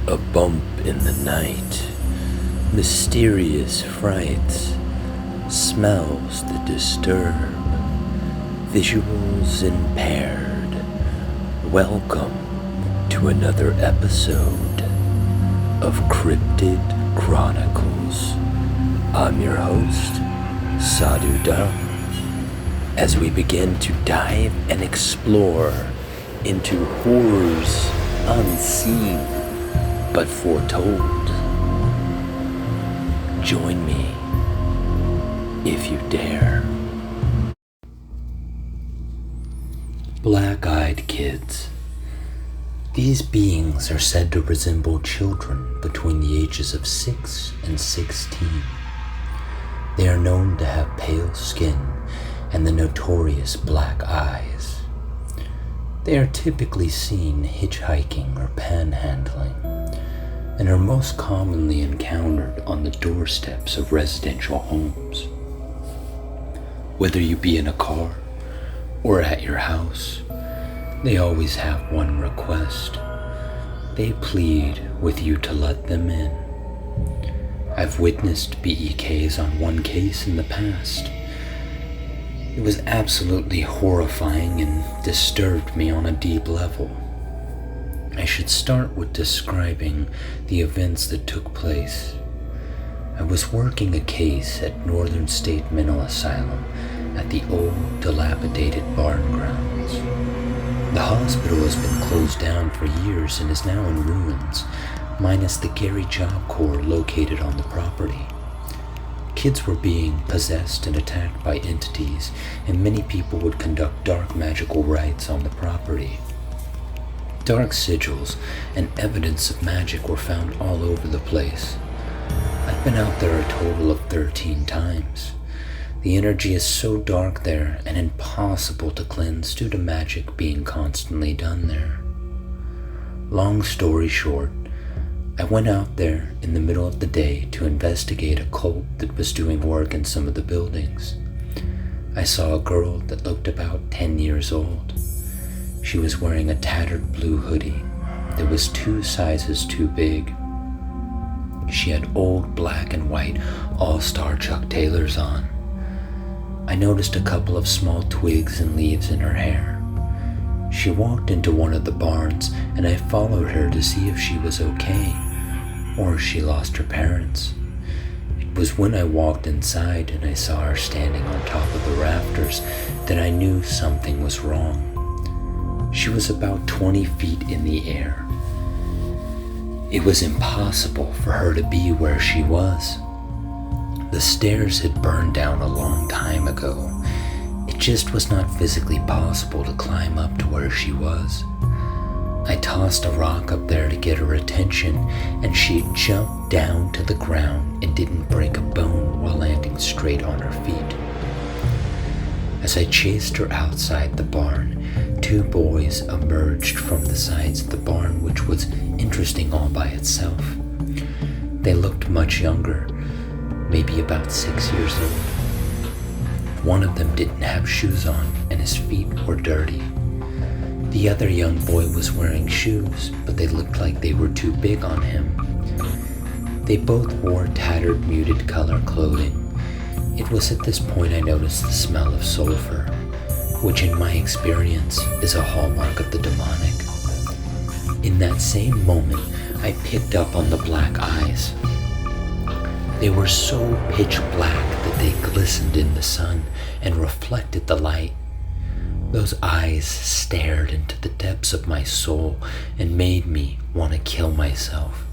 A bump in the night, mysterious frights, smells that disturb, visuals impaired. Welcome to another episode of Cryptid Chronicles. I'm your host, Sadhu Dah, as we begin to dive and explore into horrors unseen but foretold. Join me if you dare. Black-eyed kids. These beings are said to resemble children between the ages of 6 and 16. They are known to have pale skin and the notorious black eyes. They are typically seen hitchhiking or panhandling, and are most commonly encountered on the doorsteps of residential homes. Whether you be in a car or at your house, they always have one request. They plead with you to let them in. I've witnessed BEKs on one case in the past. It was absolutely horrifying and disturbed me on a deep level. I should start with describing the events that took place. I was working a case at Northern State Mental Asylum at the old, dilapidated barn grounds. The hospital has been closed down for years and is now in ruins, minus the Gary Job Corps located on the property. Kids were being possessed and attacked by entities, and many people would conduct dark magical rites on the property. Dark sigils and evidence of magic were found all over the place. I've been out there a total of 13 times. The energy is so dark there and impossible to cleanse due to magic being constantly done there. Long story short, I went out there in the middle of the day to investigate a cult that was doing work in some of the buildings. I saw a girl that looked about 10 years old. She was wearing a tattered blue hoodie that was 2 sizes too big. She had old black and white all-star Chuck Taylors on. I noticed a couple of small twigs and leaves in her hair. She walked into one of the barns, and I followed her to see if she was okay, or if she lost her parents. It was when I walked inside and I saw her standing on top of the rafters that I knew something was wrong. She was about 20 feet in the air. It was impossible for her to be where she was. The stairs had burned down a long time ago. It just was not physically possible to climb up to where she was. I tossed a rock up there to get her attention, and she jumped down to the ground and didn't break a bone while landing straight on her feet. As I chased her outside the barn, 2 boys emerged from the sides of the barn, which was interesting all by itself. They looked much younger, maybe about 6 years old. One of them didn't have shoes on, and his feet were dirty. The other young boy was wearing shoes, but they looked like they were too big on him. They both wore tattered, muted color clothing. It was at this point I noticed the smell of sulfur, which in my experience is a hallmark of the demonic. In that same moment, I picked up on the black eyes. They were so pitch black that they glistened in the sun and reflected the light. Those eyes stared into the depths of my soul and made me want to kill myself.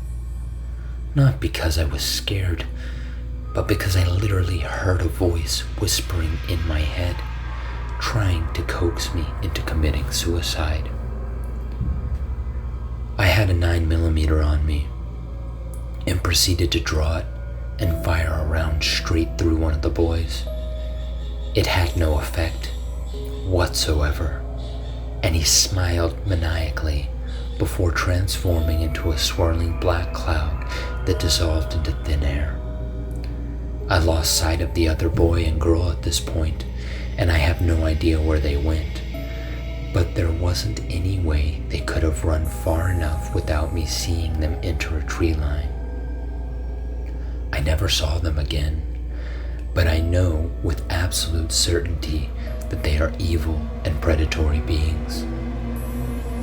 Not because I was scared, but because I literally heard a voice whispering in my head, trying to coax me into committing suicide. I had a 9mm on me and proceeded to draw it and fire a round straight through one of the boys. It had no effect whatsoever, and he smiled maniacally before transforming into a swirling black cloud that dissolved into thin air. I lost sight of the other boy and girl at this point, and I have no idea where they went. but there wasn't any way they could have run far enough without me seeing them enter a tree line. I never saw them again, but I know with absolute certainty that they are evil and predatory beings.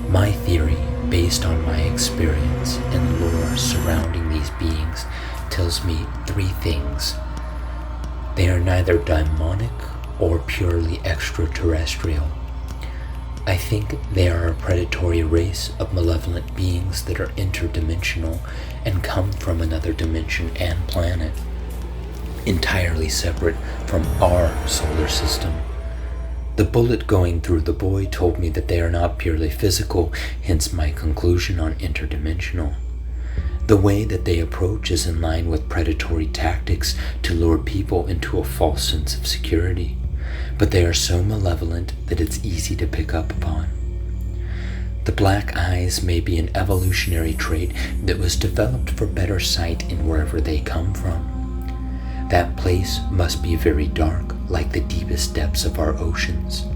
My theory, based on my experience and lore surrounding these beings, tells me three things. They are neither demonic or purely extraterrestrial. I think they are a predatory race of malevolent beings that are interdimensional and come from another dimension and planet, entirely separate from our solar system. The bullet going through the boy told me that they are not purely physical, hence my conclusion on interdimensional. The way that they approach is in line with predatory tactics to lure people into a false sense of security, but they are so malevolent that it's easy to pick up upon. The black eyes may be an evolutionary trait that was developed for better sight in wherever they come from. That place must be very dark, like the deepest depths of our oceans.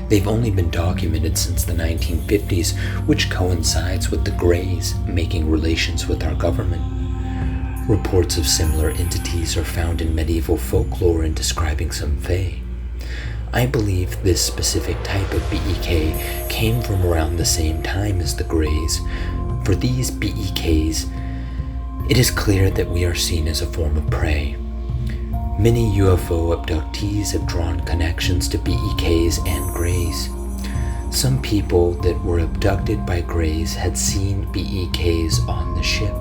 They've only been documented since the 1950s, which coincides with the Greys making relations with our government. Reports of similar entities are found in medieval folklore in describing some fae. I believe this specific type of BEK came from around the same time as the Greys. For these BEKs, it is clear that we are seen as a form of prey. Many UFO abductees have drawn connections to BEKs and Greys. Some people that were abducted by Greys had seen BEKs on the ship.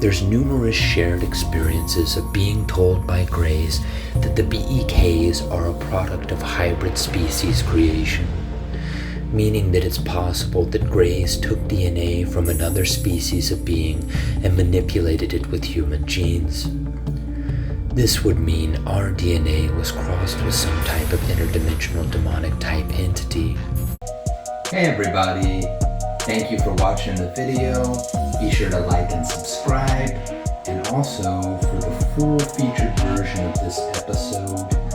There's numerous shared experiences of being told by Greys that the BEKs are a product of hybrid species creation, meaning that it's possible that Greys took DNA from another species of being and manipulated it with human genes. This would mean our DNA was crossed with some type of interdimensional demonic type entity. Hey everybody, thank you for watching the video. Be sure to like and subscribe. And also, for the full featured version of this episode,